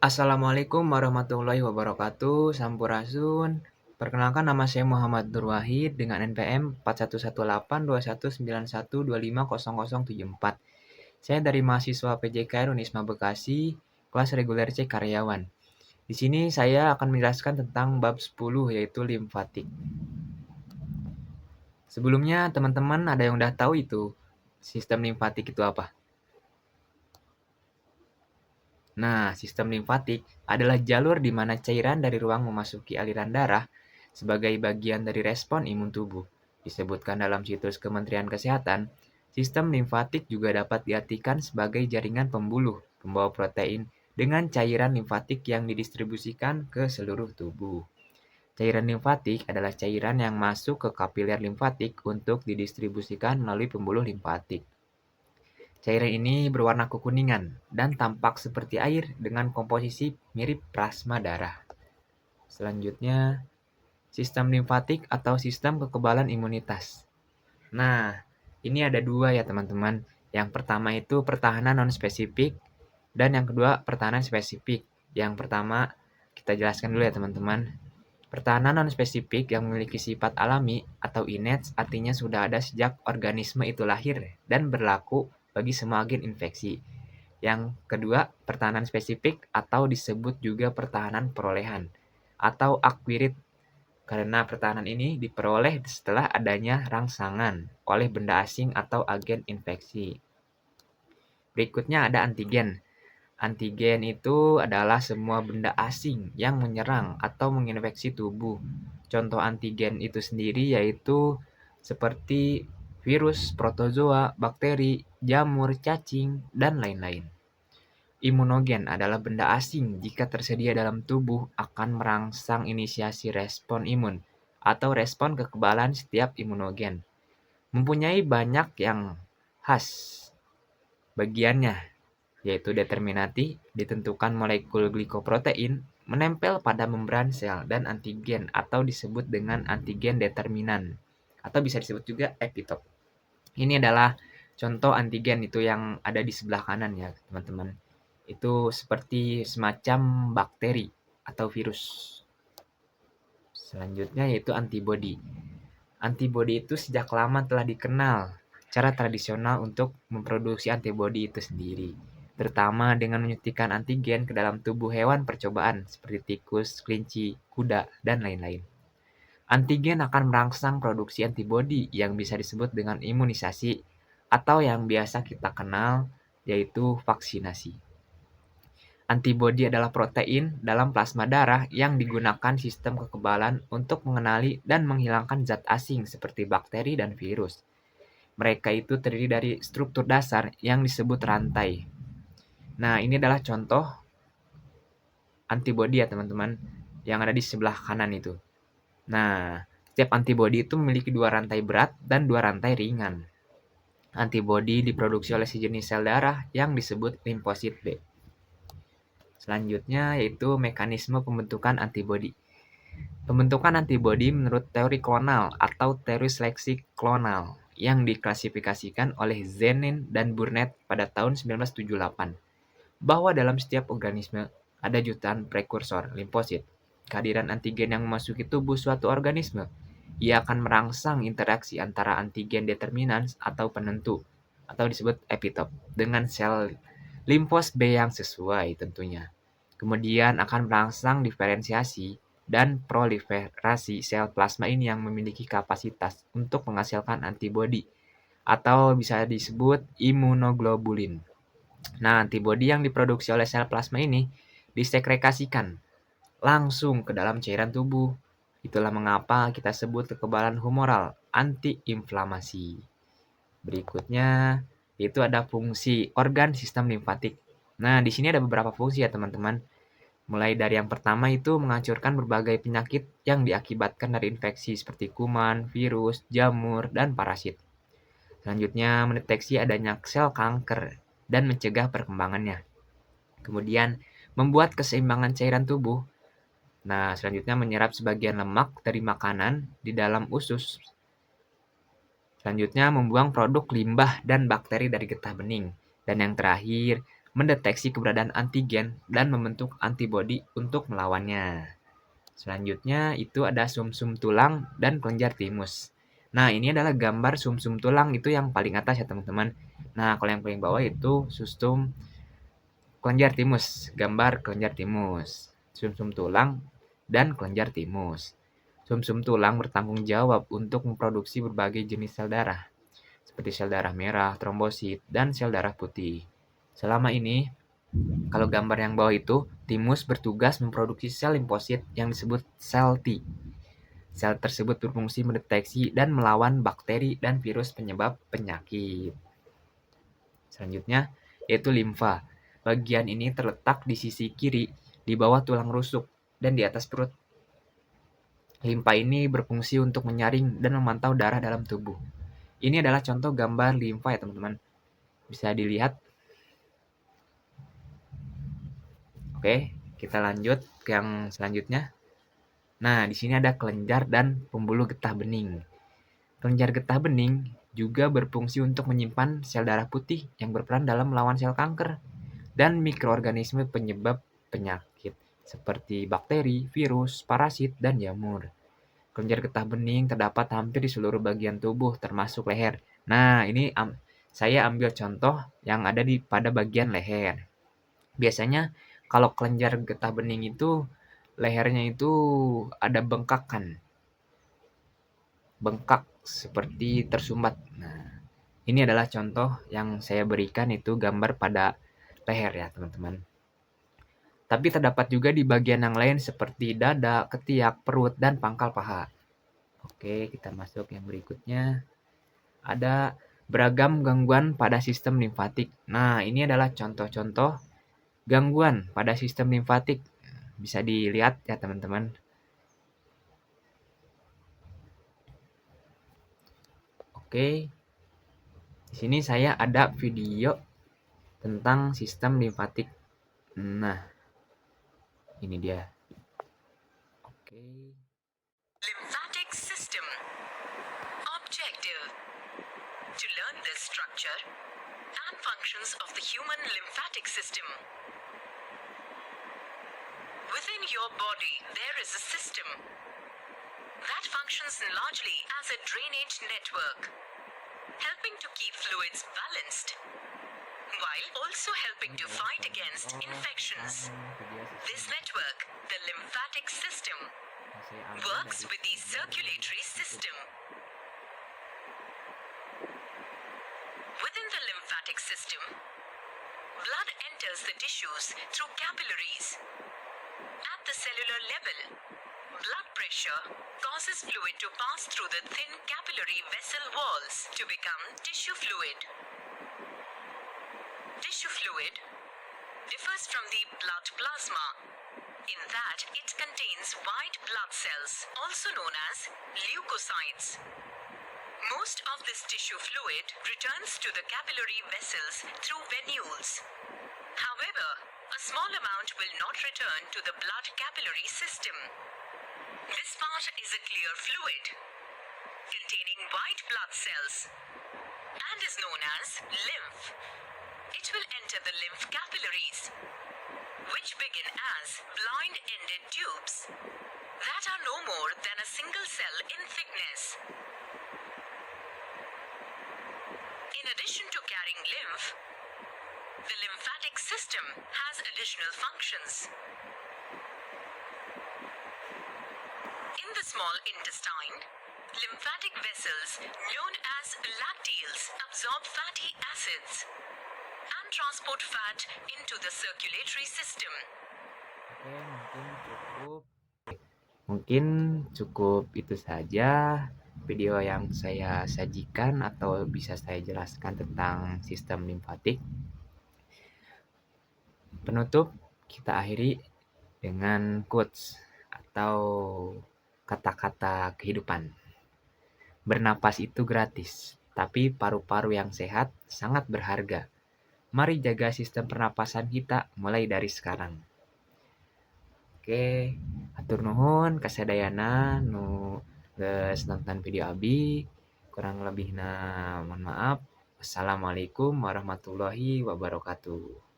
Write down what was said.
Assalamualaikum warahmatullahi wabarakatuh. Sampurasun. Perkenalkan nama saya Muhammad Nur Wahid dengan NPM 41182191250074. Saya dari mahasiswa PJKR Unisma Bekasi, kelas reguler C karyawan. Di sini saya akan menjelaskan tentang bab 10 yaitu limfatik. Sebelumnya teman-teman ada yang udah tahu itu sistem limfatik itu apa? Nah, sistem limfatik adalah jalur di mana cairan dari ruang memasuki aliran darah sebagai bagian dari respon imun tubuh. Disebutkan dalam situs Kementerian Kesehatan, sistem limfatik juga dapat diartikan sebagai jaringan pembuluh pembawa protein dengan cairan limfatik yang didistribusikan ke seluruh tubuh. Cairan limfatik adalah cairan yang masuk ke kapiler limfatik untuk didistribusikan melalui pembuluh limfatik. Cairan ini berwarna kekuningan dan tampak seperti air dengan komposisi mirip plasma darah. Selanjutnya, sistem limfatik atau sistem kekebalan imunitas. Nah, ini ada dua ya teman-teman. Yang pertama itu pertahanan non-spesifik dan yang kedua pertahanan spesifik. Yang pertama kita jelaskan dulu ya teman-teman. Pertahanan non-spesifik yang memiliki sifat alami atau innate artinya sudah ada sejak organisme itu lahir dan berlaku bagi semua agen infeksi. Yang kedua, pertahanan spesifik atau disebut juga pertahanan perolehan atau acquired karena pertahanan ini diperoleh setelah adanya rangsangan oleh benda asing atau agen infeksi. Berikutnya ada antigen. Antigen itu adalah semua benda asing yang menyerang atau menginfeksi tubuh. Contoh antigen itu sendiri yaitu seperti virus, protozoa, bakteri, jamur, cacing, dan lain-lain. Imunogen adalah benda asing jika tersedia dalam tubuh akan merangsang inisiasi respon imun atau respon kekebalan setiap imunogen. Mempunyai banyak yang khas bagiannya, yaitu determinati, ditentukan molekul glikoprotein, menempel pada membran sel, dan antigen atau disebut dengan antigen determinan, atau bisa disebut juga epitop. Ini adalah contoh antigen itu yang ada di sebelah kanan ya teman-teman. Itu seperti semacam bakteri atau virus. Selanjutnya yaitu antibodi. Antibodi itu sejak lama telah dikenal cara tradisional untuk memproduksi antibodi itu sendiri, terutama dengan menyuntikkan antigen ke dalam tubuh hewan percobaan seperti tikus, kelinci, kuda, dan lain-lain. Antigen akan merangsang produksi antibodi yang bisa disebut dengan imunisasi atau yang biasa kita kenal yaitu vaksinasi. Antibodi adalah protein dalam plasma darah yang digunakan sistem kekebalan untuk mengenali dan menghilangkan zat asing seperti bakteri dan virus. Mereka itu terdiri dari struktur dasar yang disebut rantai. Nah, ini adalah contoh antibodi ya teman-teman yang ada di sebelah kanan itu. Nah, setiap antibodi itu memiliki dua rantai berat dan dua rantai ringan. Antibodi diproduksi oleh sejenis sel darah yang disebut limfosit B. Selanjutnya yaitu mekanisme pembentukan antibodi. Pembentukan antibodi menurut teori klonal atau teori seleksi klonal yang diklasifikasikan oleh Zenin dan Burnett pada tahun 1978 bahwa dalam setiap organisme ada jutaan prekursor limfosit. Kehadiran antigen yang memasuki tubuh suatu organisme, ia akan merangsang interaksi antara antigen determinan atau penentu atau disebut epitop dengan sel limfos B yang sesuai tentunya. Kemudian akan merangsang diferensiasi dan proliferasi sel plasma ini yang memiliki kapasitas untuk menghasilkan antibodi atau bisa disebut imunoglobulin. Nah, antibodi yang diproduksi oleh sel plasma ini disekretasikan langsung ke dalam cairan tubuh. Itulah mengapa kita sebut kekebalan humoral antiinflamasi. Berikutnya, itu ada fungsi organ sistem limfatik. Nah, di sini ada beberapa fungsi ya teman-teman. Mulai dari yang pertama itu menghancurkan berbagai penyakit yang diakibatkan dari infeksi seperti kuman, virus, jamur, dan parasit. Selanjutnya, mendeteksi adanya sel kanker dan mencegah perkembangannya. Kemudian, membuat keseimbangan cairan tubuh. Nah, selanjutnya menyerap sebagian lemak dari makanan di dalam usus. Selanjutnya, membuang produk limbah dan bakteri dari getah bening. Dan yang terakhir, mendeteksi keberadaan antigen dan membentuk antibodi untuk melawannya. Selanjutnya itu ada sumsum tulang dan kelenjar timus. Nah, ini adalah gambar sumsum tulang itu yang paling atas ya teman-teman. Nah, kalau yang paling bawah itu sumsum kelenjar timus, gambar kelenjar timus, sumsum tulang dan kelenjar timus. Sumsum tulang bertanggung jawab untuk memproduksi berbagai jenis sel darah, seperti sel darah merah, trombosit, dan sel darah putih. Selama ini, kalau gambar yang bawah itu, timus bertugas memproduksi sel limfosit yang disebut sel T. Sel tersebut berfungsi mendeteksi dan melawan bakteri dan virus penyebab penyakit. Selanjutnya, yaitu limfa. Bagian ini terletak di sisi kiri di bawah tulang rusuk dan di atas perut. Limfa ini berfungsi untuk menyaring dan memantau darah dalam tubuh. Ini adalah contoh gambar limfa ya teman-teman. Bisa dilihat. Oke, kita lanjut ke yang selanjutnya. Nah, di sini ada kelenjar dan pembuluh getah bening. Kelenjar getah bening juga berfungsi untuk menyimpan sel darah putih yang berperan dalam melawan sel kanker dan mikroorganisme penyebab penyakit seperti bakteri, virus, parasit, dan jamur. Kelenjar getah bening terdapat hampir di seluruh bagian tubuh termasuk leher. Nah, ini saya ambil contoh yang ada pada bagian leher. Biasanya kalau kelenjar getah bening itu lehernya itu ada bengkakan. Bengkak seperti tersumbat. Nah, ini adalah contoh yang saya berikan itu gambar pada leher ya, teman-teman. Tapi terdapat juga di bagian yang lain seperti dada, ketiak, perut, dan pangkal paha. Oke, kita masuk yang berikutnya. Ada beragam gangguan pada sistem limfatik. Nah, ini adalah contoh-contoh gangguan pada sistem limfatik. Bisa dilihat ya, teman-teman. Oke. Di sini saya ada video tentang sistem limfatik. Nah, ini dia. Oke. Lymphatic system. Objective: to learn the structure and functions of the human lymphatic system. Within your body, there is a system that functions largely as a drainage network, helping to keep fluids balanced, while also helping to fight against infections. This network, the lymphatic system, works with the circulatory system. Within the lymphatic system, blood enters the tissues through capillaries. At the cellular level, blood pressure causes fluid to pass through the thin capillary vessel walls to become tissue fluid. Tissue fluid differs from the blood plasma in that it contains white blood cells, also known as leukocytes. Most of this tissue fluid returns to the capillary vessels through venules. However, a small amount will not return to the blood capillary system. This part is a clear fluid containing white blood cells and is known as lymph. It will enter the lymph capillaries, which begin as blind-ended tubes that are no more than a single cell in thickness. In addition to carrying lymph, the lymphatic system has additional functions. In the small intestine, lymphatic vessels known as lacteals absorb fatty acids and transport fat into the circulatory system. Mungkin cukup itu saja video yang saya sajikan atau bisa saya jelaskan tentang sistem limfatik. Penutup kita akhiri dengan quotes atau kata-kata kehidupan. Bernapas itu gratis, tapi paru-paru yang sehat sangat berharga. Mari jaga sistem pernapasan kita mulai dari sekarang. Oke, atur nuhun kasadayana nu geus nonton video abi. Kurang lebihna mohon maaf. Wassalamualaikum warahmatullahi wabarakatuh.